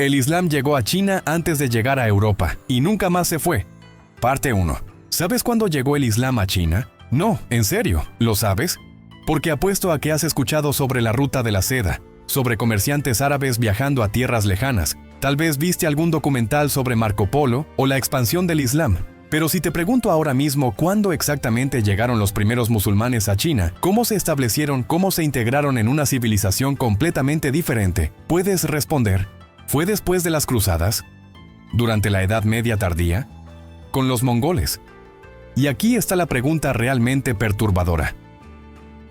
El Islam llegó a China antes de llegar a Europa y nunca más se fue. Parte 1. ¿Sabes cuándo llegó el Islam a China? No, en serio, ¿lo sabes? Porque apuesto a que has escuchado sobre la ruta de la seda, sobre comerciantes árabes viajando a tierras lejanas. Tal vez viste algún documental sobre Marco Polo o la expansión del Islam. Pero si te pregunto ahora mismo cuándo exactamente llegaron los primeros musulmanes a China, cómo se establecieron, cómo se integraron en una civilización completamente diferente, puedes responder: ¿fue después de las cruzadas? ¿Durante la Edad Media tardía? ¿Con los mongoles? Y aquí está la pregunta realmente perturbadora.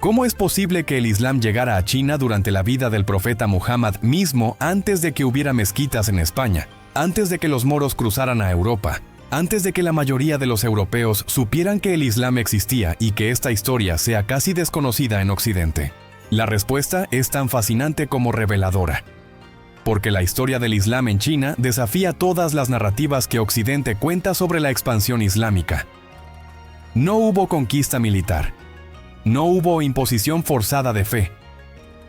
¿Cómo es posible que el Islam llegara a China durante la vida del profeta Muhammad mismo, antes de que hubiera mezquitas en España, antes de que los moros cruzaran a Europa, antes de que la mayoría de los europeos supieran que el Islam existía y que esta historia sea casi desconocida en Occidente? La respuesta es tan fascinante como reveladora. Porque la historia del Islam en China desafía todas las narrativas que Occidente cuenta sobre la expansión islámica. No hubo conquista militar. No hubo imposición forzada de fe.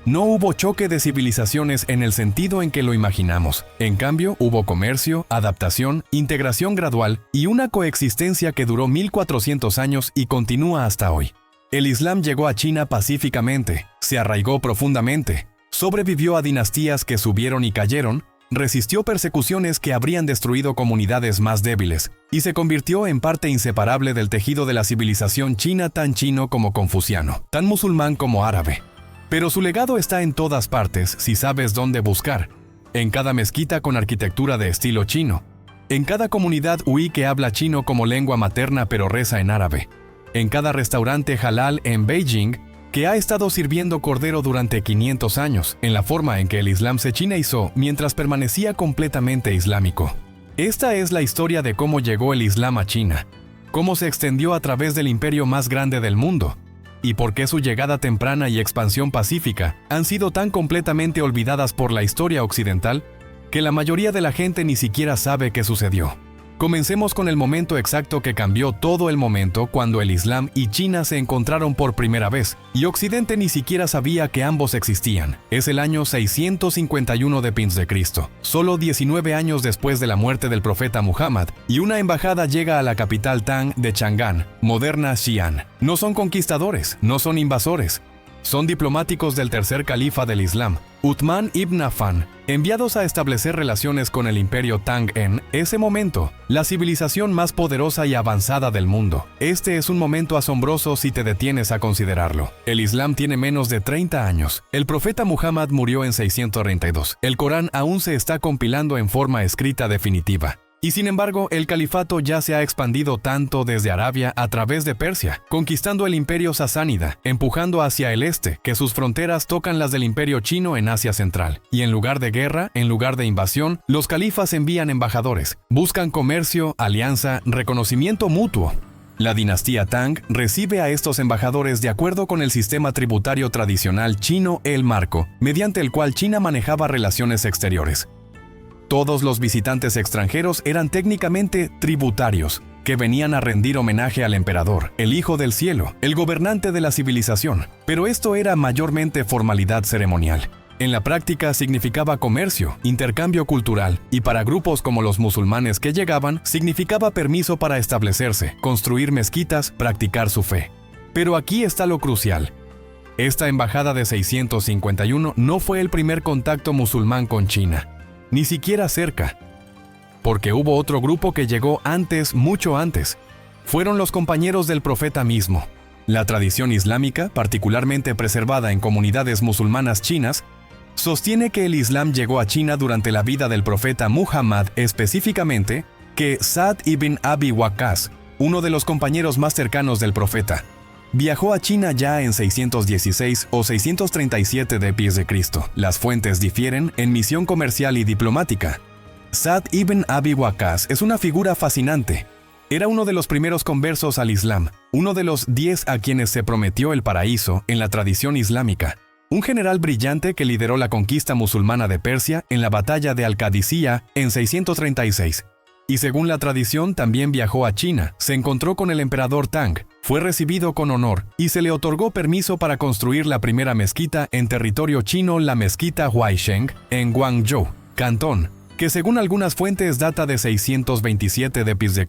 No hubo choque de civilizaciones en el sentido en que lo imaginamos. En cambio, hubo comercio, adaptación, integración gradual y una coexistencia que duró 1400 años y continúa hasta hoy. El Islam llegó a China pacíficamente, se arraigó profundamente, sobrevivió a dinastías que subieron y cayeron, resistió persecuciones que habrían destruido comunidades más débiles, y se convirtió en parte inseparable del tejido de la civilización china, tan chino como confuciano, tan musulmán como árabe. Pero su legado está en todas partes si sabes dónde buscar. En cada mezquita con arquitectura de estilo chino. En cada comunidad huí que habla chino como lengua materna pero reza en árabe. En cada restaurante halal en Beijing que ha estado sirviendo cordero durante 500 años, en la forma en que el Islam se chinaizó mientras permanecía completamente islámico. Esta es la historia de cómo llegó el Islam a China, cómo se extendió a través del imperio más grande del mundo, y por qué su llegada temprana y expansión pacífica han sido tan completamente olvidadas por la historia occidental que la mayoría de la gente ni siquiera sabe qué sucedió. Comencemos con el momento exacto que cambió todo el momento cuando el Islam y China se encontraron por primera vez, y Occidente ni siquiera sabía que ambos existían. Es el año 651 de Cristo, solo 19 años después de la muerte del profeta Muhammad, y una embajada llega a la capital Tang de Chang'an, moderna Xi'an. No son conquistadores, no son invasores. Son diplomáticos del tercer califa del Islam, Uthman ibn Affan, enviados a establecer relaciones con el imperio Tang en ese momento, la civilización más poderosa y avanzada del mundo. Este es un momento asombroso si te detienes a considerarlo. El Islam tiene menos de 30 años. El profeta Muhammad murió en 632. El Corán aún se está compilando en forma escrita definitiva. Y sin embargo, el califato ya se ha expandido tanto desde Arabia a través de Persia, conquistando el imperio sasánida, empujando hacia el este, que sus fronteras tocan las del imperio chino en Asia Central. Y en lugar de guerra, en lugar de invasión, los califas envían embajadores, buscan comercio, alianza, reconocimiento mutuo. La dinastía Tang recibe a estos embajadores de acuerdo con el sistema tributario tradicional chino, el marco, mediante el cual China manejaba relaciones exteriores. Todos los visitantes extranjeros eran técnicamente tributarios, que venían a rendir homenaje al emperador, el hijo del cielo, el gobernante de la civilización. Pero esto era mayormente formalidad ceremonial. En la práctica significaba comercio, intercambio cultural, y para grupos como los musulmanes que llegaban, significaba permiso para establecerse, construir mezquitas, practicar su fe. Pero aquí está lo crucial. Esta embajada de 651 no fue el primer contacto musulmán con China. Ni siquiera cerca, porque hubo otro grupo que llegó antes, mucho antes. Fueron los compañeros del profeta mismo. La tradición islámica, particularmente preservada en comunidades musulmanas chinas, sostiene que el Islam llegó a China durante la vida del profeta Muhammad, específicamente que Sa'd ibn Abi Waqqas, uno de los compañeros más cercanos del profeta, viajó a China ya en 616 o 637 de Cristo. Las fuentes difieren en misión comercial y diplomática. Sa'd ibn Abi Waqqas es una figura fascinante. Era uno de los primeros conversos al Islam, uno de los 10 a quienes se prometió el paraíso en la tradición islámica. Un general brillante que lideró la conquista musulmana de Persia en la batalla de Al-Qadisiyah en 636. Y según la tradición también viajó a China, se encontró con el emperador Tang, fue recibido con honor y se le otorgó permiso para construir la primera mezquita en territorio chino, la mezquita Huaisheng, en Guangzhou, Cantón, que según algunas fuentes data de 627 d.C.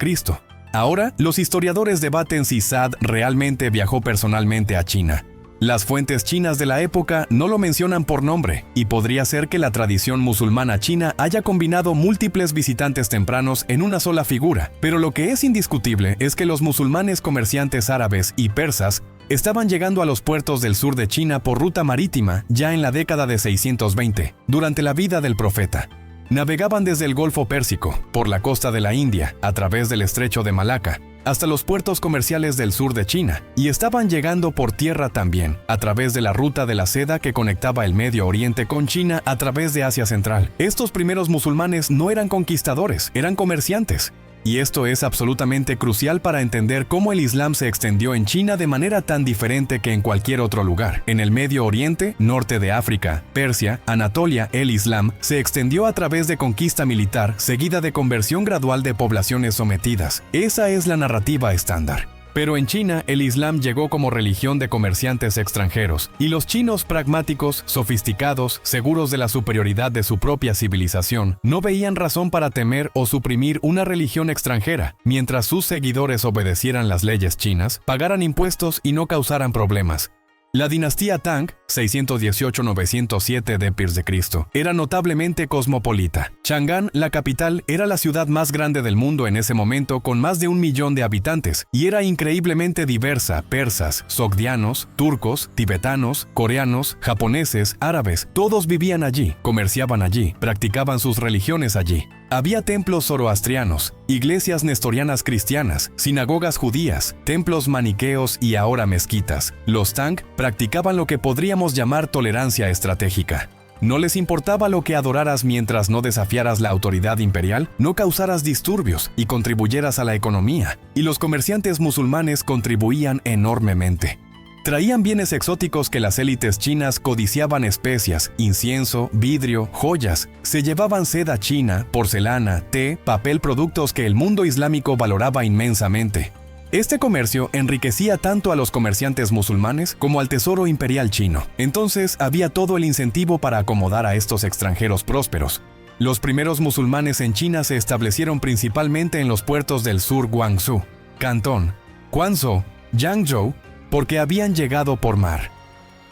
Ahora, los historiadores debaten si Sa'd realmente viajó personalmente a China. Las fuentes chinas de la época no lo mencionan por nombre, y podría ser que la tradición musulmana china haya combinado múltiples visitantes tempranos en una sola figura, pero lo que es indiscutible es que los musulmanes comerciantes árabes y persas estaban llegando a los puertos del sur de China por ruta marítima ya en la década de 620, durante la vida del profeta. Navegaban desde el Golfo Pérsico, por la costa de la India, a través del estrecho de Malaca, hasta los puertos comerciales del sur de China, y estaban llegando por tierra también, a través de la ruta de la seda que conectaba el Medio Oriente con China a través de Asia Central. Estos primeros musulmanes no eran conquistadores, eran comerciantes. Y esto es absolutamente crucial para entender cómo el Islam se extendió en China de manera tan diferente que en cualquier otro lugar. En el Medio Oriente, norte de África, Persia, Anatolia, el Islam se extendió a través de conquista militar seguida de conversión gradual de poblaciones sometidas. Esa es la narrativa estándar. Pero en China, el Islam llegó como religión de comerciantes extranjeros, y los chinos pragmáticos, sofisticados, seguros de la superioridad de su propia civilización, no veían razón para temer o suprimir una religión extranjera, mientras sus seguidores obedecieran las leyes chinas, pagaran impuestos y no causaran problemas. La dinastía Tang, 618-907 d.C., era notablemente cosmopolita. Chang'an, la capital, era la ciudad más grande del mundo en ese momento con más de 1 millón de habitantes, y era increíblemente diversa: persas, sogdianos, turcos, tibetanos, coreanos, japoneses, árabes. Todos vivían allí, comerciaban allí, practicaban sus religiones allí. Había templos zoroastrianos, iglesias nestorianas cristianas, sinagogas judías, templos maniqueos y ahora mezquitas. Los Tang practicaban lo que podríamos llamar tolerancia estratégica. No les importaba lo que adoraras mientras no desafiaras la autoridad imperial, no causaras disturbios y contribuyeras a la economía. Y los comerciantes musulmanes contribuían enormemente. Traían bienes exóticos que las élites chinas codiciaban: especias, incienso, vidrio, joyas. Se llevaban seda china, porcelana, té, papel, productos que el mundo islámico valoraba inmensamente. Este comercio enriquecía tanto a los comerciantes musulmanes como al tesoro imperial chino. Entonces había todo el incentivo para acomodar a estos extranjeros prósperos. Los primeros musulmanes en China se establecieron principalmente en los puertos del sur: Guangzhou, Cantón, Quanzhou, Yangzhou, porque habían llegado por mar.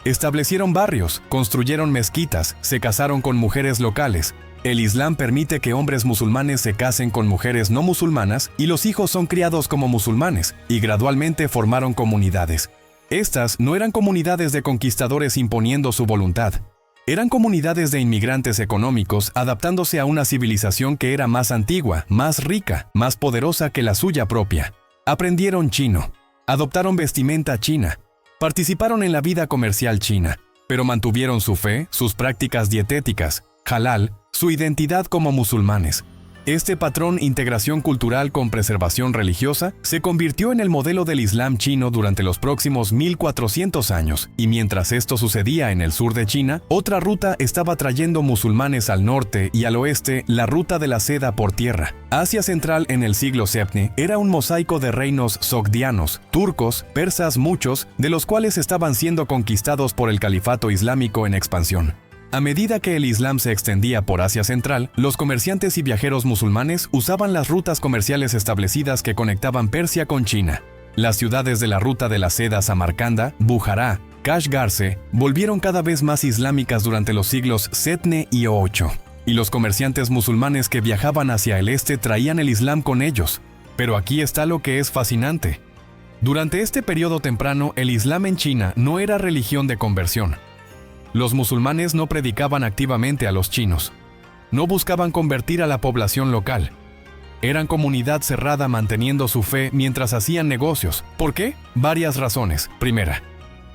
Establecieron barrios, construyeron mezquitas, se casaron con mujeres locales. El Islam permite que hombres musulmanes se casen con mujeres no musulmanas y los hijos son criados como musulmanes, y gradualmente formaron comunidades. Estas no eran comunidades de conquistadores imponiendo su voluntad. Eran comunidades de inmigrantes económicos adaptándose a una civilización que era más antigua, más rica, más poderosa que la suya propia. Aprendieron chino. Adoptaron vestimenta china, participaron en la vida comercial china, pero mantuvieron su fe, sus prácticas dietéticas, halal, su identidad como musulmanes. Este patrón, integración cultural con preservación religiosa, se convirtió en el modelo del Islam chino durante los próximos 1400 años, y mientras esto sucedía en el sur de China, otra ruta estaba trayendo musulmanes al norte y al oeste, la ruta de la seda por tierra. Asia Central en el siglo VII era un mosaico de reinos sogdianos, turcos, persas, muchos de los cuales estaban siendo conquistados por el califato islámico en expansión. A medida que el Islam se extendía por Asia Central, los comerciantes y viajeros musulmanes usaban las rutas comerciales establecidas que conectaban Persia con China. Las ciudades de la ruta de la seda: Samarcanda, Bujará, Kashgarse, volvieron cada vez más islámicas durante los siglos VII y VIII. Y los comerciantes musulmanes que viajaban hacia el este traían el Islam con ellos. Pero aquí está lo que es fascinante. Durante este periodo temprano, el Islam en China no era religión de conversión. Los musulmanes no predicaban activamente a los chinos. No buscaban convertir a la población local. Eran comunidad cerrada manteniendo su fe mientras hacían negocios. ¿Por qué? Varias razones. Primera,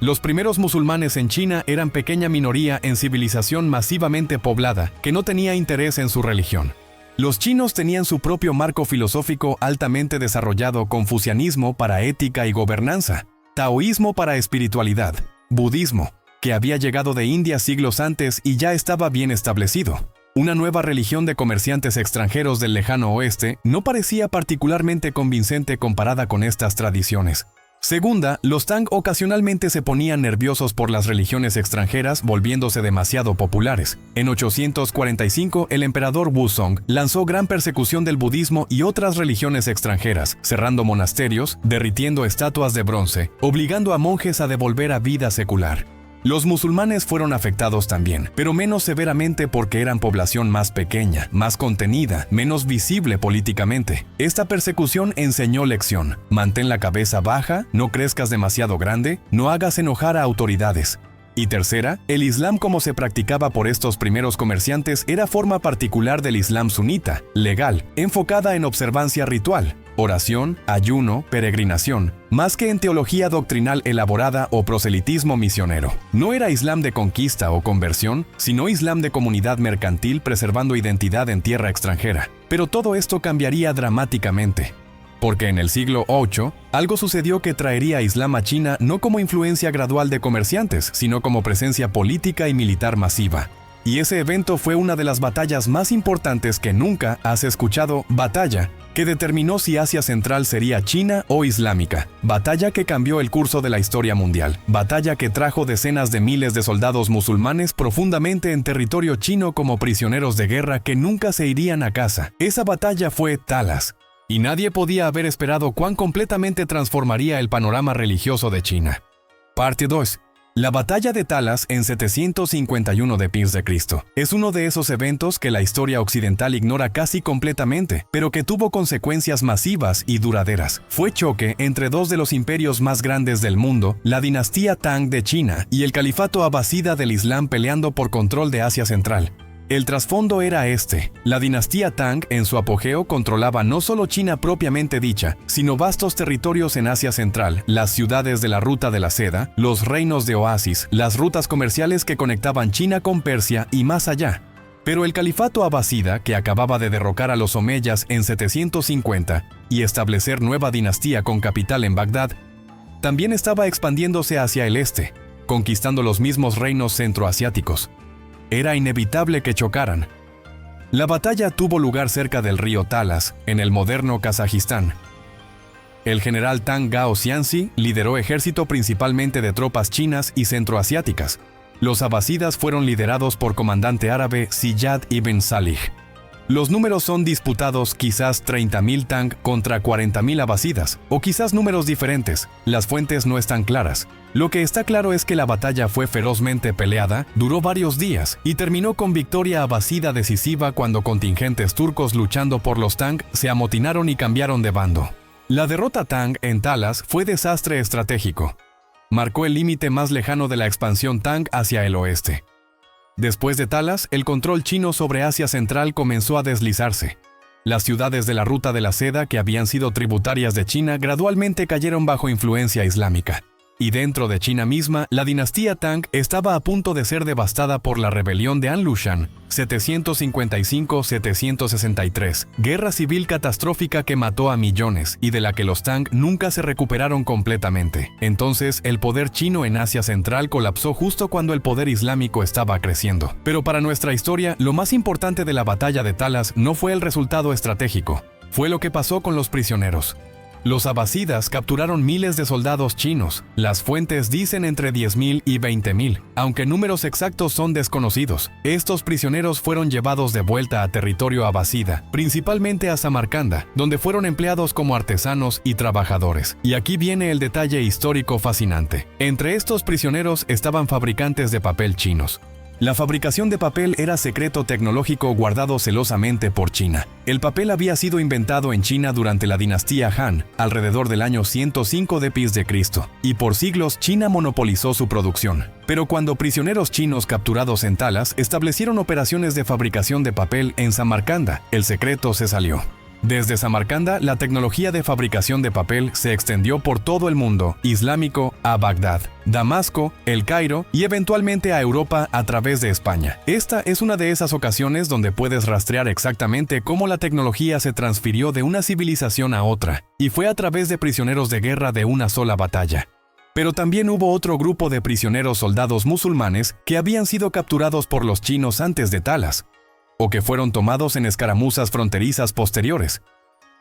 los primeros musulmanes en China eran pequeña minoría en civilización masivamente poblada que no tenía interés en su religión. Los chinos tenían su propio marco filosófico altamente desarrollado: confucianismo para ética y gobernanza, taoísmo para espiritualidad, budismo, que había llegado de India siglos antes y ya estaba bien establecido. Una nueva religión de comerciantes extranjeros del lejano oeste no parecía particularmente convincente comparada con estas tradiciones. Segunda, los Tang ocasionalmente se ponían nerviosos por las religiones extranjeras, volviéndose demasiado populares. En 845, el emperador Wuzong lanzó gran persecución del budismo y otras religiones extranjeras, cerrando monasterios, derritiendo estatuas de bronce, obligando a monjes a devolver a vida secular. Los musulmanes fueron afectados también, pero menos severamente porque eran población más pequeña, más contenida, menos visible políticamente. Esta persecución enseñó lección: mantén la cabeza baja, no crezcas demasiado grande, no hagas enojar a autoridades. Y tercera, el Islam como se practicaba por estos primeros comerciantes era forma particular del Islam sunita, legal, enfocada en observancia ritual, oración, ayuno, peregrinación, más que en teología doctrinal elaborada o proselitismo misionero. No era Islam de conquista o conversión, sino Islam de comunidad mercantil preservando identidad en tierra extranjera. Pero todo esto cambiaría dramáticamente, porque en el siglo VIII, algo sucedió que traería Islam a China no como influencia gradual de comerciantes, sino como presencia política y militar masiva. Y ese evento fue una de las batallas más importantes que nunca has escuchado, batalla que determinó si Asia Central sería china o islámica, batalla que cambió el curso de la historia mundial, batalla que trajo decenas de miles de soldados musulmanes profundamente en territorio chino como prisioneros de guerra que nunca se irían a casa. Esa batalla fue Talas, y nadie podía haber esperado cuán completamente transformaría el panorama religioso de China. Parte 2. La batalla de Talas en 751 d.C. es uno de esos eventos que la historia occidental ignora casi completamente, pero que tuvo consecuencias masivas y duraderas. Fue choque entre dos de los imperios más grandes del mundo, la dinastía Tang de China y el califato abasida del Islam peleando por control de Asia Central. El trasfondo era este: la dinastía Tang en su apogeo controlaba no solo China propiamente dicha, sino vastos territorios en Asia Central, las ciudades de la Ruta de la Seda, los reinos de oasis, las rutas comerciales que conectaban China con Persia y más allá. Pero el califato abasida, que acababa de derrocar a los omeyas en 750 y establecer nueva dinastía con capital en Bagdad, también estaba expandiéndose hacia el este, conquistando los mismos reinos centroasiáticos. Era inevitable que chocaran. La batalla tuvo lugar cerca del río Talas, en el moderno Kazajistán. El general Tang Gao Xianxi lideró ejército principalmente de tropas chinas y centroasiáticas. Los abasidas fueron liderados por comandante árabe Ziyad ibn Salih. Los números son disputados, quizás 30.000 Tang contra 40.000 abasidas, o quizás números diferentes. Las fuentes no están claras. Lo que está claro es que la batalla fue ferozmente peleada, duró varios días y terminó con victoria abasida decisiva cuando contingentes turcos luchando por los Tang se amotinaron y cambiaron de bando. La derrota Tang en Talas fue desastre estratégico. Marcó el límite más lejano de la expansión Tang hacia el oeste. Después de Talas, el control chino sobre Asia Central comenzó a deslizarse. Las ciudades de la Ruta de la Seda, que habían sido tributarias de China, gradualmente cayeron bajo influencia islámica. Y dentro de China misma, la dinastía Tang estaba a punto de ser devastada por la rebelión de An Lushan, 755-763, guerra civil catastrófica que mató a millones y de la que los Tang nunca se recuperaron completamente. Entonces, el poder chino en Asia Central colapsó justo cuando el poder islámico estaba creciendo. Pero para nuestra historia, lo más importante de la batalla de Talas no fue el resultado estratégico, fue lo que pasó con los prisioneros. Los abasidas capturaron miles de soldados chinos. Las fuentes dicen entre 10.000 y 20.000, aunque números exactos son desconocidos. Estos prisioneros fueron llevados de vuelta a territorio abasida, principalmente a Samarcanda, donde fueron empleados como artesanos y trabajadores. Y aquí viene el detalle histórico fascinante. Entre estos prisioneros estaban fabricantes de papel chinos. La fabricación de papel era secreto tecnológico guardado celosamente por China. El papel había sido inventado en China durante la dinastía Han, alrededor del año 105 d.C., y por siglos China monopolizó su producción. Pero cuando prisioneros chinos capturados en Talas establecieron operaciones de fabricación de papel en Samarcanda, el secreto se salió. Desde Samarcanda, la tecnología de fabricación de papel se extendió por todo el mundo islámico a Bagdad, Damasco, El Cairo y eventualmente a Europa a través de España. Esta es una de esas ocasiones donde puedes rastrear exactamente cómo la tecnología se transfirió de una civilización a otra, y fue a través de prisioneros de guerra de una sola batalla. Pero también hubo otro grupo de prisioneros soldados musulmanes que habían sido capturados por los chinos antes de Talas, o que fueron tomados en escaramuzas fronterizas posteriores.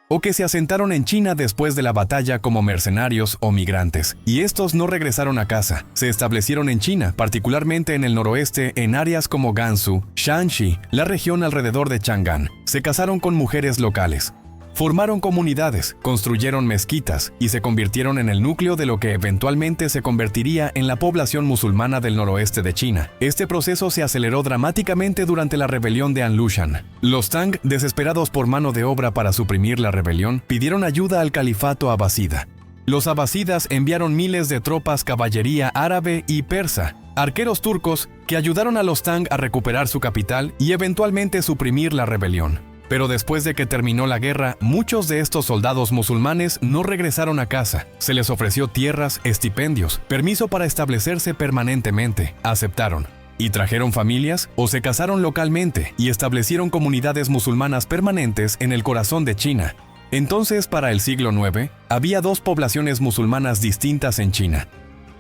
o que se asentaron en China después de la batalla como mercenarios o migrantes, y estos no regresaron a casa. Se establecieron en China, particularmente en el noroeste, en áreas como Gansu, Shanxi, la región alrededor de Chang'an. Se casaron con mujeres locales. Formaron comunidades, construyeron mezquitas y se convirtieron en el núcleo de lo que eventualmente se convertiría en la población musulmana del noroeste de China. Este proceso se aceleró dramáticamente durante la rebelión de Anlushan. Los Tang, desesperados por mano de obra para suprimir la rebelión, pidieron ayuda al califato abasida. Los abasidas enviaron miles de tropas, caballería árabe y persa, arqueros turcos, que ayudaron a los Tang a recuperar su capital y eventualmente suprimir la rebelión. Pero después de que terminó la guerra, muchos de estos soldados musulmanes no regresaron a casa. Se les ofreció tierras, estipendios, permiso para establecerse permanentemente. Aceptaron. Y trajeron familias o se casaron localmente y establecieron comunidades musulmanas permanentes en el corazón de China. Entonces, para el siglo IX, había dos poblaciones musulmanas distintas en China.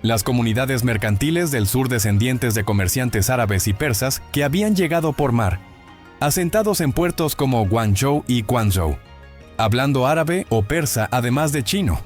Las comunidades mercantiles del sur descendientes de comerciantes árabes y persas que habían llegado por mar, asentados en puertos como Guangzhou y Quanzhou, hablando árabe o persa además de chino,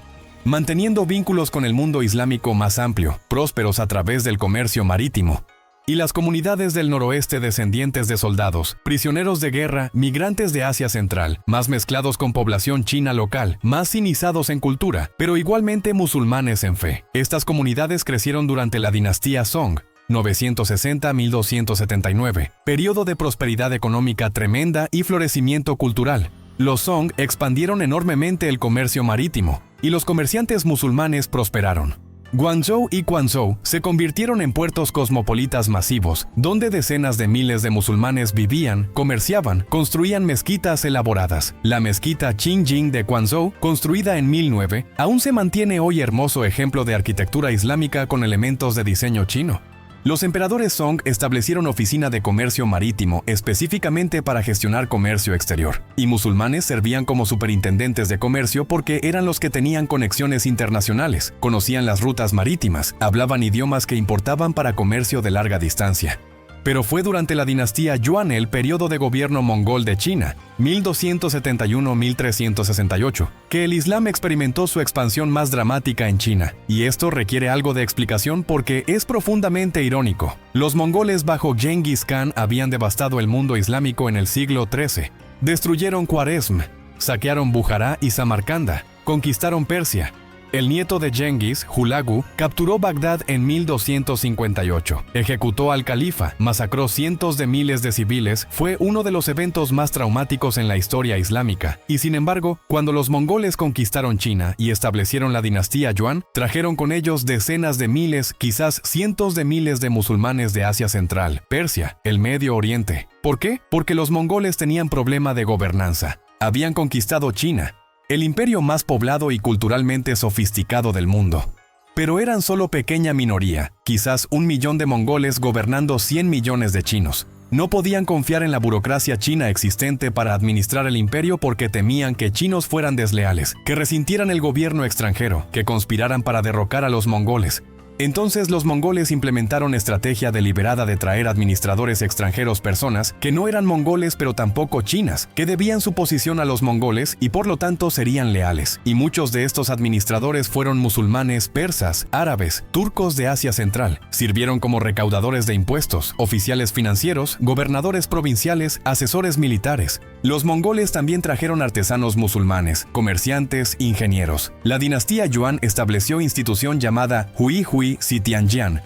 manteniendo vínculos con el mundo islámico más amplio, prósperos a través del comercio marítimo, y las comunidades del noroeste descendientes de soldados, prisioneros de guerra, migrantes de Asia Central, más mezclados con población china local, más sinizados en cultura, pero igualmente musulmanes en fe. Estas comunidades crecieron durante la dinastía Song, 960-1279, periodo de prosperidad económica tremenda y florecimiento cultural. Los Song expandieron enormemente el comercio marítimo, y los comerciantes musulmanes prosperaron. Guangzhou y Quanzhou se convirtieron en puertos cosmopolitas masivos, donde decenas de miles de musulmanes vivían, comerciaban, construían mezquitas elaboradas. La mezquita Qingjing de Quanzhou, construida en 1009, aún se mantiene hoy hermoso ejemplo de arquitectura islámica con elementos de diseño chino. Los emperadores Song establecieron oficina de comercio marítimo específicamente para gestionar comercio exterior, y musulmanes servían como superintendentes de comercio porque eran los que tenían conexiones internacionales, conocían las rutas marítimas, hablaban idiomas que importaban para comercio de larga distancia. Pero fue durante la dinastía Yuan el periodo de gobierno mongol de China, 1271-1368, que el Islam experimentó su expansión más dramática en China, y esto requiere algo de explicación porque es profundamente irónico. Los mongoles bajo Genghis Khan habían devastado el mundo islámico en el siglo XIII, destruyeron Khwarezm, saquearon Bujará y Samarcanda, conquistaron Persia. El nieto de Genghis, Hulagu, capturó Bagdad en 1258, ejecutó al califa, masacró cientos de miles de civiles, fue uno de los eventos más traumáticos en la historia islámica. Y sin embargo, cuando los mongoles conquistaron China y establecieron la dinastía Yuan, trajeron con ellos decenas de miles, quizás cientos de miles de musulmanes de Asia Central, Persia, el Medio Oriente. ¿Por qué? Porque los mongoles tenían problema de gobernanza. Habían conquistado China, el imperio más poblado y culturalmente sofisticado del mundo. Pero eran solo pequeña minoría, quizás 1 millón de mongoles gobernando 100 millones de chinos. No podían confiar en la burocracia china existente para administrar el imperio porque temían que chinos fueran desleales, que resintieran el gobierno extranjero, que conspiraran para derrocar a los mongoles. Entonces los mongoles implementaron estrategia deliberada de traer administradores extranjeros, personas que no eran mongoles pero tampoco chinas, que debían su posición a los mongoles y por lo tanto serían leales. Y muchos de estos administradores fueron musulmanes, persas, árabes, turcos de Asia Central. Sirvieron como recaudadores de impuestos, oficiales financieros, gobernadores provinciales, asesores militares. Los mongoles también trajeron artesanos musulmanes, comerciantes, ingenieros. La dinastía Yuan estableció institución llamada Hui Xitianjian,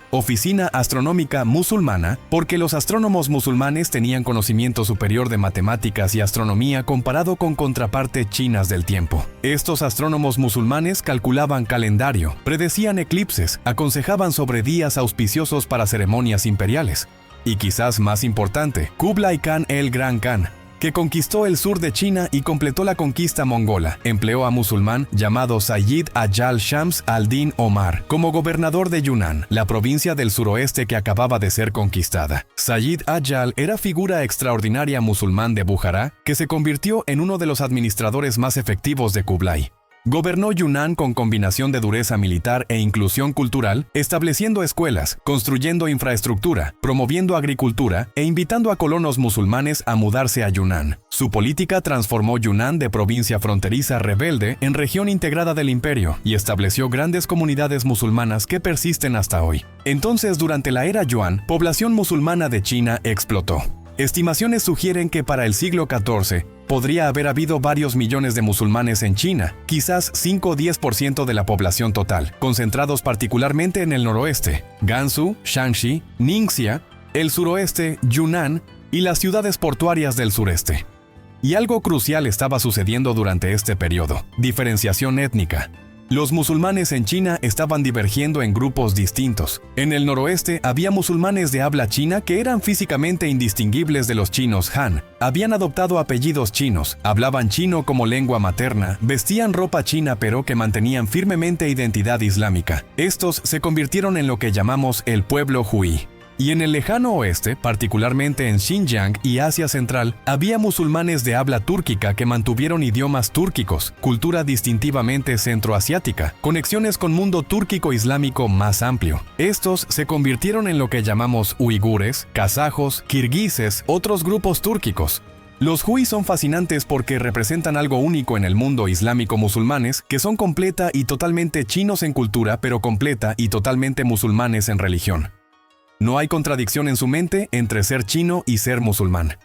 Oficina Astronómica Musulmana, porque los astrónomos musulmanes tenían conocimiento superior de matemáticas y astronomía comparado con contraparte chinas del tiempo. Estos astrónomos musulmanes calculaban calendario, predecían eclipses, aconsejaban sobre días auspiciosos para ceremonias imperiales. Y quizás más importante, Kublai Khan el Gran Khan, que conquistó el sur de China y completó la conquista mongola, empleó a musulmán llamado Sayyid Ajal Shams al-Din Omar como gobernador de Yunnan, la provincia del suroeste que acababa de ser conquistada. Sayyid Ajal era figura extraordinaria musulmán de Bujará que se convirtió en uno de los administradores más efectivos de Kublai. Gobernó Yunnan con combinación de dureza militar e inclusión cultural, estableciendo escuelas, construyendo infraestructura, promoviendo agricultura e invitando a colonos musulmanes a mudarse a Yunnan. Su política transformó Yunnan de provincia fronteriza rebelde en región integrada del imperio y estableció grandes comunidades musulmanas que persisten hasta hoy. Entonces, durante la era Yuan, población musulmana de China explotó. Estimaciones sugieren que para el siglo XIV podría haber habido varios millones de musulmanes en China, quizás 5 o 10% de la población total, concentrados particularmente en el noroeste, Gansu, Shanxi, Ningxia, el suroeste, Yunnan y las ciudades portuarias del sureste. Y algo crucial estaba sucediendo durante este periodo: diferenciación étnica. Los musulmanes en China estaban divergiendo en grupos distintos. En el noroeste había musulmanes de habla china que eran físicamente indistinguibles de los chinos Han. Habían adoptado apellidos chinos, hablaban chino como lengua materna, vestían ropa china pero que mantenían firmemente identidad islámica. Estos se convirtieron en lo que llamamos el pueblo Hui. Y en el lejano oeste, particularmente en Xinjiang y Asia Central, había musulmanes de habla túrquica que mantuvieron idiomas túrquicos, cultura distintivamente centroasiática, conexiones con mundo túrquico-islámico más amplio. Estos se convirtieron en lo que llamamos uigures, kazajos, kirguises, otros grupos túrquicos. Los Hui son fascinantes porque representan algo único en el mundo islámico musulmanes, que son completa y totalmente chinos en cultura, pero completa y totalmente musulmanes en religión. No hay contradicción en su mente entre ser chino y ser musulmán.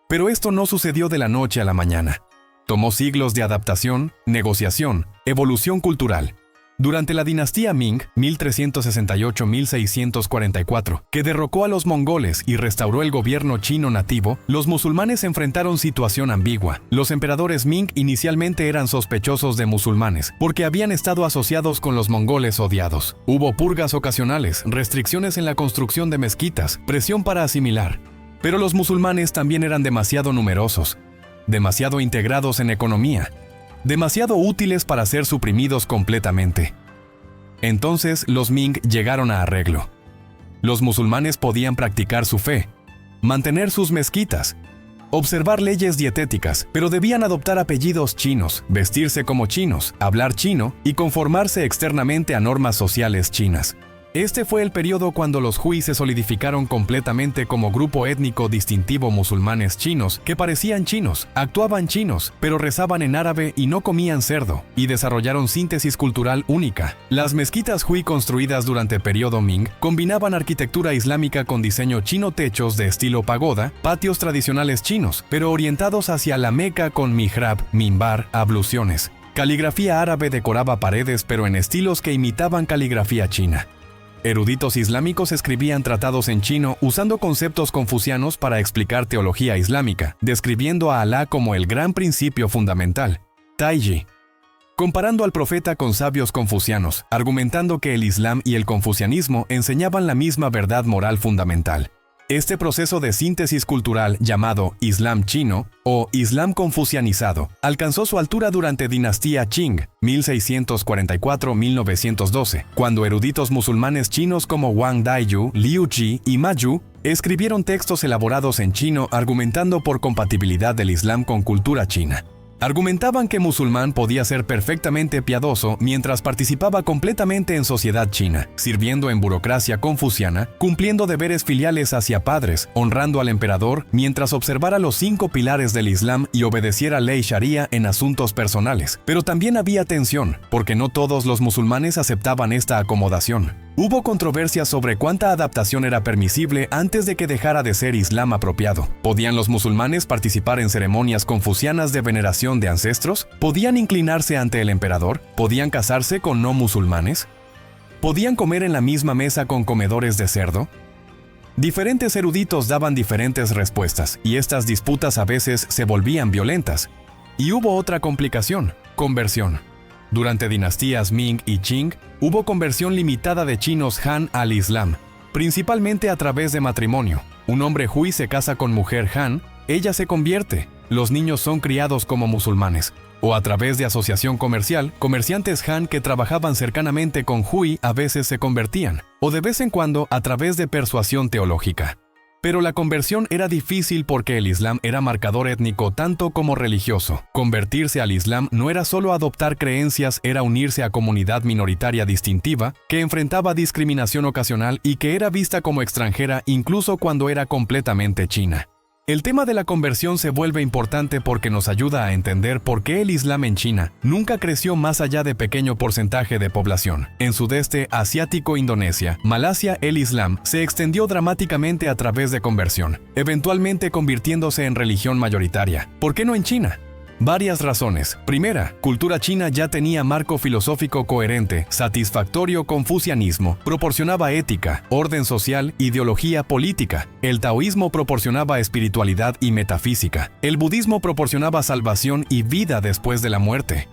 Pero esto no sucedió de la noche a la mañana. Tomó siglos de adaptación, negociación, evolución cultural. Durante la dinastía Ming, 1368-1644, que derrocó a los mongoles y restauró el gobierno chino nativo, los musulmanes enfrentaron situación ambigua. Los emperadores Ming inicialmente eran sospechosos de musulmanes, porque habían estado asociados con los mongoles odiados. Hubo purgas ocasionales, restricciones en la construcción de mezquitas, presión para asimilar. Pero los musulmanes también eran demasiado numerosos, demasiado integrados en economía, demasiado útiles para ser suprimidos completamente. Entonces los Ming llegaron a arreglo. Los musulmanes podían practicar su fe, mantener sus mezquitas, observar leyes dietéticas, pero debían adoptar apellidos chinos, vestirse como chinos, hablar chino y conformarse externamente a normas sociales chinas. Este fue el periodo cuando los Hui se solidificaron completamente como grupo étnico distintivo musulmanes chinos que parecían chinos, actuaban chinos, pero rezaban en árabe y no comían cerdo, y desarrollaron síntesis cultural única. Las mezquitas Hui construidas durante el periodo Ming combinaban arquitectura islámica con diseño chino, techos de estilo pagoda, patios tradicionales chinos, pero orientados hacia la Meca con mihrab, minbar, abluciones. Caligrafía árabe decoraba paredes pero en estilos que imitaban caligrafía china. Eruditos islámicos escribían tratados en chino usando conceptos confucianos para explicar teología islámica, describiendo a Alá como el gran principio fundamental, Taiji, comparando al profeta con sabios confucianos, argumentando que el Islam y el confucianismo enseñaban la misma verdad moral fundamental. Este proceso de síntesis cultural llamado Islam chino o Islam confucianizado alcanzó su altura durante dinastía Qing, 1644-1912, cuando eruditos musulmanes chinos como Wang Daiju, Liu Ji y Ma Yu escribieron textos elaborados en chino argumentando por compatibilidad del Islam con cultura china. Argumentaban que musulmán podía ser perfectamente piadoso mientras participaba completamente en sociedad china, sirviendo en burocracia confuciana, cumpliendo deberes filiales hacia padres, honrando al emperador, mientras observara los 5 pilares del Islam y obedeciera ley sharia en asuntos personales. Pero también había tensión, porque no todos los musulmanes aceptaban esta acomodación. Hubo controversias sobre cuánta adaptación era permisible antes de que dejara de ser Islam apropiado. ¿Podían los musulmanes participar en ceremonias confucianas de veneración de ancestros? ¿Podían inclinarse ante el emperador? ¿Podían casarse con no musulmanes? ¿Podían comer en la misma mesa con comedores de cerdo? Diferentes eruditos daban diferentes respuestas, y estas disputas a veces se volvían violentas. Y hubo otra complicación: conversión. Durante dinastías Ming y Qing, hubo conversión limitada de chinos Han al Islam, principalmente a través de matrimonio. Un hombre Hui se casa con mujer Han, ella se convierte, los niños son criados como musulmanes. O a través de asociación comercial, comerciantes Han que trabajaban cercanamente con Hui a veces se convertían, o de vez en cuando a través de persuasión teológica. Pero la conversión era difícil porque el Islam era marcador étnico tanto como religioso. Convertirse al Islam no era solo adoptar creencias, era unirse a comunidad minoritaria distintiva que enfrentaba discriminación ocasional y que era vista como extranjera incluso cuando era completamente china. El tema de la conversión se vuelve importante porque nos ayuda a entender por qué el Islam en China nunca creció más allá de pequeño porcentaje de población. En sudeste asiático, Indonesia, Malasia, el Islam se extendió dramáticamente a través de conversión, eventualmente convirtiéndose en religión mayoritaria. ¿Por qué no en China? Varias razones. Primera, cultura china ya tenía marco filosófico coherente, satisfactorio confucianismo, proporcionaba ética, orden social, ideología política. El taoísmo proporcionaba espiritualidad y metafísica. El budismo proporcionaba salvación y vida después de la muerte.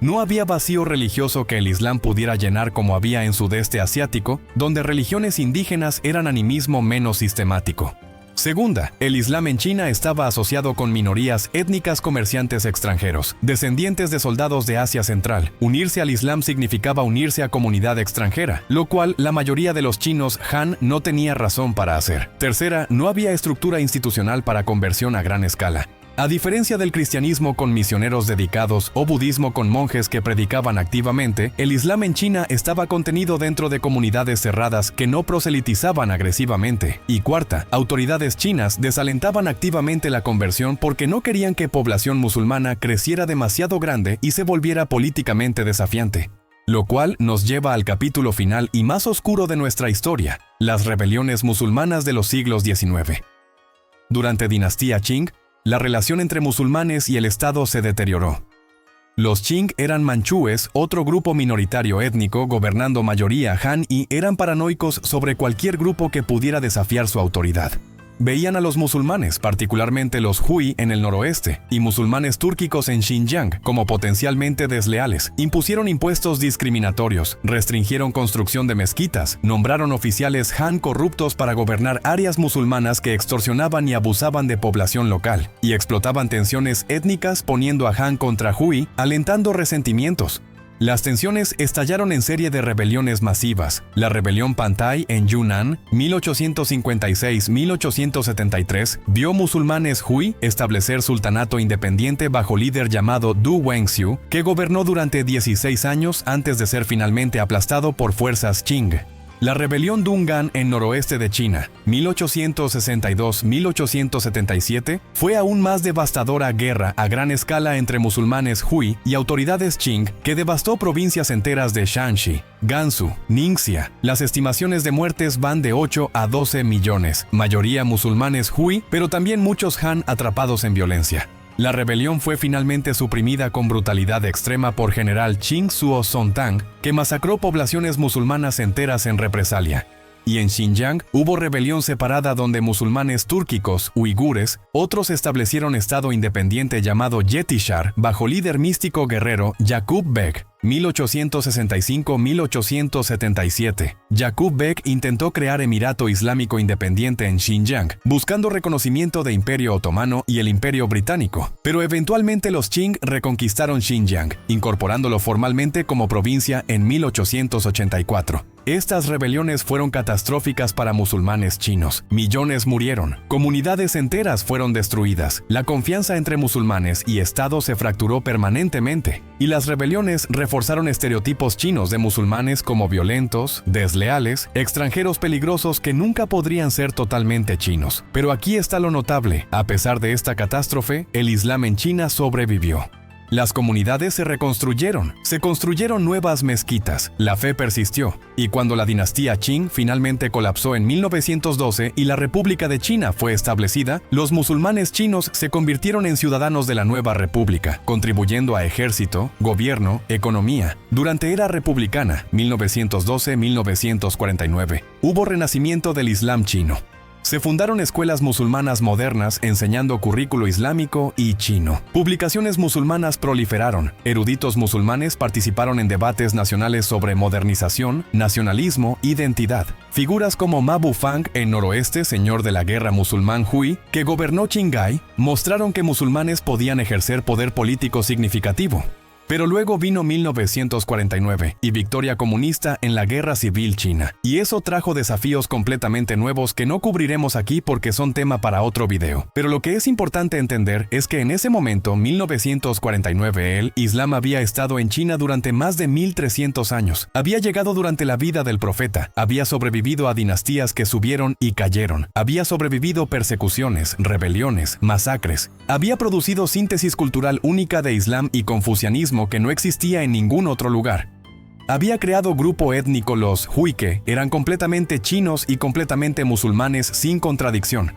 No había vacío religioso que el Islam pudiera llenar como había en sudeste asiático, donde religiones indígenas eran animismo menos sistemático. Segunda, el Islam en China estaba asociado con minorías étnicas comerciantes extranjeros, descendientes de soldados de Asia Central. Unirse al Islam significaba unirse a comunidad extranjera, lo cual la mayoría de los chinos Han no tenía razón para hacer. Tercera, no había estructura institucional para conversión a gran escala. A diferencia del cristianismo con misioneros dedicados o budismo con monjes que predicaban activamente, el Islam en China estaba contenido dentro de comunidades cerradas que no proselitizaban agresivamente. Y cuarta, autoridades chinas desalentaban activamente la conversión porque no querían que población musulmana creciera demasiado grande y se volviera políticamente desafiante. Lo cual nos lleva al capítulo final y más oscuro de nuestra historia, las rebeliones musulmanas de los siglos XIX. Durante dinastía Qing, la relación entre musulmanes y el Estado se deterioró. Los Qing eran manchúes, otro grupo minoritario étnico gobernando mayoría Han, y eran paranoicos sobre cualquier grupo que pudiera desafiar su autoridad. Veían a los musulmanes, particularmente los Hui en el noroeste, y musulmanes túrquicos en Xinjiang, como potencialmente desleales. Impusieron impuestos discriminatorios, restringieron construcción de mezquitas, nombraron oficiales Han corruptos para gobernar áreas musulmanas que extorsionaban y abusaban de población local, y explotaban tensiones étnicas poniendo a Han contra Hui, alentando resentimientos. Las tensiones estallaron en serie de rebeliones masivas. La rebelión Pantai en Yunnan, 1856-1873, vio musulmanes Hui establecer sultanato independiente bajo líder llamado Du Wenxiu, que gobernó durante 16 años antes de ser finalmente aplastado por fuerzas Qing. La rebelión Dungan en noroeste de China, 1862-1877, fue aún más devastadora guerra a gran escala entre musulmanes Hui y autoridades Qing que devastó provincias enteras de Shanxi, Gansu, Ningxia. Las estimaciones de muertes van de 8 a 12 millones, mayoría musulmanes Hui, pero también muchos Han atrapados en violencia. La rebelión fue finalmente suprimida con brutalidad extrema por general Qing Suo Songtang, que masacró poblaciones musulmanas enteras en represalia. Y en Xinjiang hubo rebelión separada donde musulmanes túrquicos, uigures, otros establecieron estado independiente llamado Yetishar bajo líder místico guerrero Yaqub Bek, 1865-1877. Yaqub Bek intentó crear Emirato Islámico Independiente en Xinjiang, buscando reconocimiento de Imperio Otomano y el Imperio Británico. Pero eventualmente los Qing reconquistaron Xinjiang, incorporándolo formalmente como provincia en 1884. Estas rebeliones fueron catastróficas para musulmanes chinos. Millones murieron, comunidades enteras fueron destruidas, la confianza entre musulmanes y Estado se fracturó permanentemente, y las rebeliones reforzaron estereotipos chinos de musulmanes como violentos, desleales, extranjeros peligrosos que nunca podrían ser totalmente chinos. Pero aquí está lo notable: a pesar de esta catástrofe, el Islam en China sobrevivió. Las comunidades se reconstruyeron, se construyeron nuevas mezquitas, la fe persistió, y cuando la dinastía Qing finalmente colapsó en 1912 y la República de China fue establecida, los musulmanes chinos se convirtieron en ciudadanos de la nueva república, contribuyendo a ejército, gobierno, economía. Durante era republicana, 1912-1949, hubo renacimiento del Islam chino. Se fundaron escuelas musulmanas modernas enseñando currículo islámico y chino. Publicaciones musulmanas proliferaron. Eruditos musulmanes participaron en debates nacionales sobre modernización, nacionalismo, identidad. Figuras como Ma Bufang en noroeste, señor de la guerra musulmán Hui, que gobernó Qinghai, mostraron que musulmanes podían ejercer poder político significativo. Pero luego vino 1949 y victoria comunista en la Guerra Civil China. Y eso trajo desafíos completamente nuevos que no cubriremos aquí porque son tema para otro video. Pero lo que es importante entender es que en ese momento, 1949, el Islam había estado en China durante más de 1300 años. Había llegado durante la vida del profeta. Había sobrevivido a dinastías que subieron y cayeron. Había sobrevivido persecuciones, rebeliones, masacres. Había producido síntesis cultural única de Islam y confucianismo que no existía en ningún otro lugar. Había creado grupo étnico los Hui que eran completamente chinos y completamente musulmanes sin contradicción.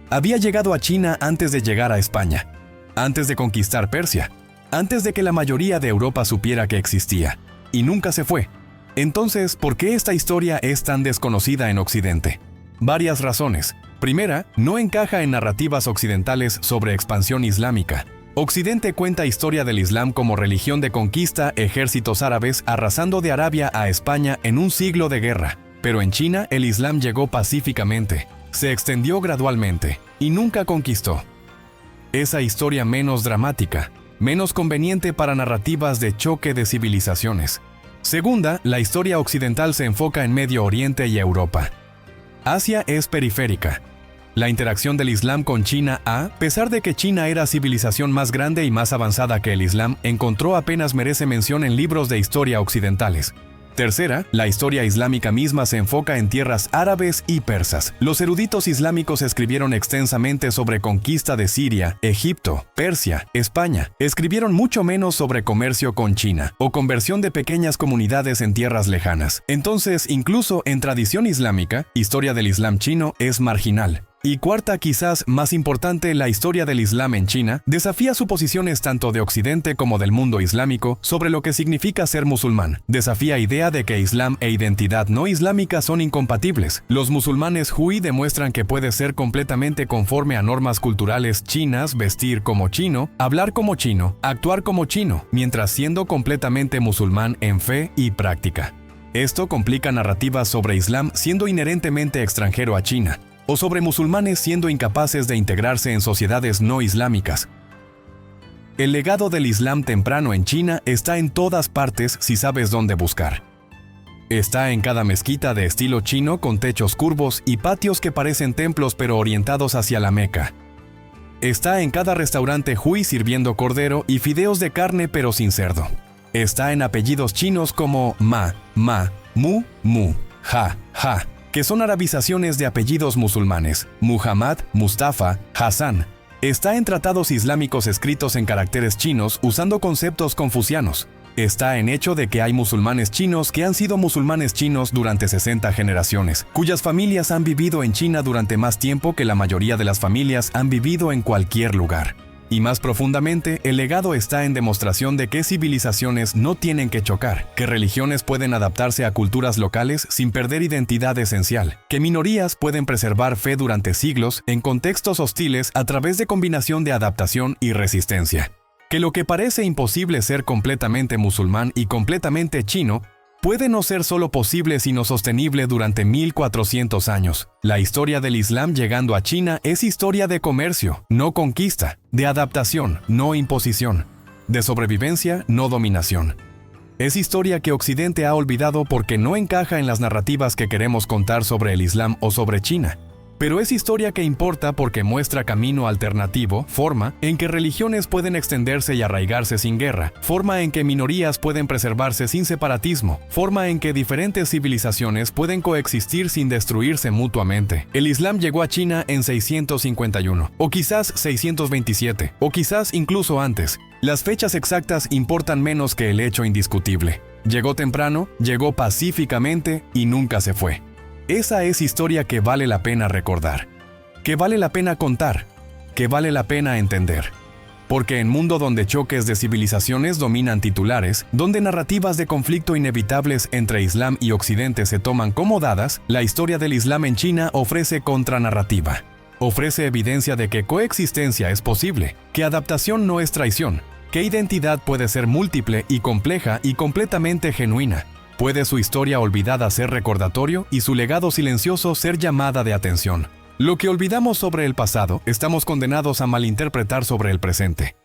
Había llegado a China antes de llegar a España, antes de conquistar Persia, antes de que la mayoría de Europa supiera que existía, y nunca se fue. Entonces, ¿por qué esta historia es tan desconocida en Occidente? Varias razones. Primera, no encaja en narrativas occidentales sobre expansión islámica. Occidente cuenta historia del Islam como religión de conquista, ejércitos árabes arrasando de Arabia a España en un siglo de guerra. Pero en China el Islam llegó pacíficamente, se extendió gradualmente y nunca conquistó. Esa historia menos dramática, menos conveniente para narrativas de choque de civilizaciones. Segunda, la historia occidental se enfoca en Medio Oriente y Europa. Asia es periférica. La interacción del Islam con China, a pesar de que China era civilización más grande y más avanzada que el Islam, encontró apenas merece mención en libros de historia occidentales. Tercera, la historia islámica misma se enfoca en tierras árabes y persas. Los eruditos islámicos escribieron extensamente sobre conquista de Siria, Egipto, Persia, España. Escribieron mucho menos sobre comercio con China o conversión de pequeñas comunidades en tierras lejanas. Entonces, incluso en tradición islámica, historia del Islam chino es marginal. Y cuarta, quizás más importante, la historia del Islam en China desafía suposiciones tanto de Occidente como del mundo islámico sobre lo que significa ser musulmán. Desafía idea de que Islam e identidad no islámica son incompatibles. Los musulmanes Hui demuestran que puede ser completamente conforme a normas culturales chinas, vestir como chino, hablar como chino, actuar como chino, mientras siendo completamente musulmán en fe y práctica. Esto complica narrativas sobre Islam siendo inherentemente extranjero a China, o sobre musulmanes siendo incapaces de integrarse en sociedades no islámicas. El legado del Islam temprano en China está en todas partes si sabes dónde buscar. Está en cada mezquita de estilo chino con techos curvos y patios que parecen templos pero orientados hacia la Meca. Está en cada restaurante Hui sirviendo cordero y fideos de carne pero sin cerdo. Está en apellidos chinos como Ma, Mu, Ha, que son arabizaciones de apellidos musulmanes, Muhammad, Mustafa, Hassan. Está en tratados islámicos escritos en caracteres chinos usando conceptos confucianos. Está en hecho de que hay musulmanes chinos que han sido musulmanes chinos durante 60 generaciones, cuyas familias han vivido en China durante más tiempo que la mayoría de las familias han vivido en cualquier lugar. Y más profundamente, el legado está en demostración de que civilizaciones no tienen que chocar, que religiones pueden adaptarse a culturas locales sin perder identidad esencial, que minorías pueden preservar fe durante siglos en contextos hostiles a través de combinación de adaptación y resistencia, que lo que parece imposible ser completamente musulmán y completamente chino, puede no ser solo posible sino sostenible durante 1400 años. La historia del Islam llegando a China es historia de comercio, no conquista, de adaptación, no imposición, de sobrevivencia, no dominación. Es historia que Occidente ha olvidado porque no encaja en las narrativas que queremos contar sobre el Islam o sobre China. Pero es historia que importa porque muestra camino alternativo, forma en que religiones pueden extenderse y arraigarse sin guerra, forma en que minorías pueden preservarse sin separatismo, forma en que diferentes civilizaciones pueden coexistir sin destruirse mutuamente. El Islam llegó a China en 651, o quizás 627, o quizás incluso antes. Las fechas exactas importan menos que el hecho indiscutible. Llegó temprano, llegó pacíficamente y nunca se fue. Esa es historia que vale la pena recordar, que vale la pena contar, que vale la pena entender. Porque en mundo donde choques de civilizaciones dominan titulares, donde narrativas de conflicto inevitables entre Islam y Occidente se toman como dadas, la historia del Islam en China ofrece contranarrativa. Ofrece evidencia de que coexistencia es posible, que adaptación no es traición, que identidad puede ser múltiple y compleja y completamente genuina. Puede su historia olvidada ser recordatorio y su legado silencioso ser llamada de atención. Lo que olvidamos sobre el pasado, estamos condenados a malinterpretar sobre el presente.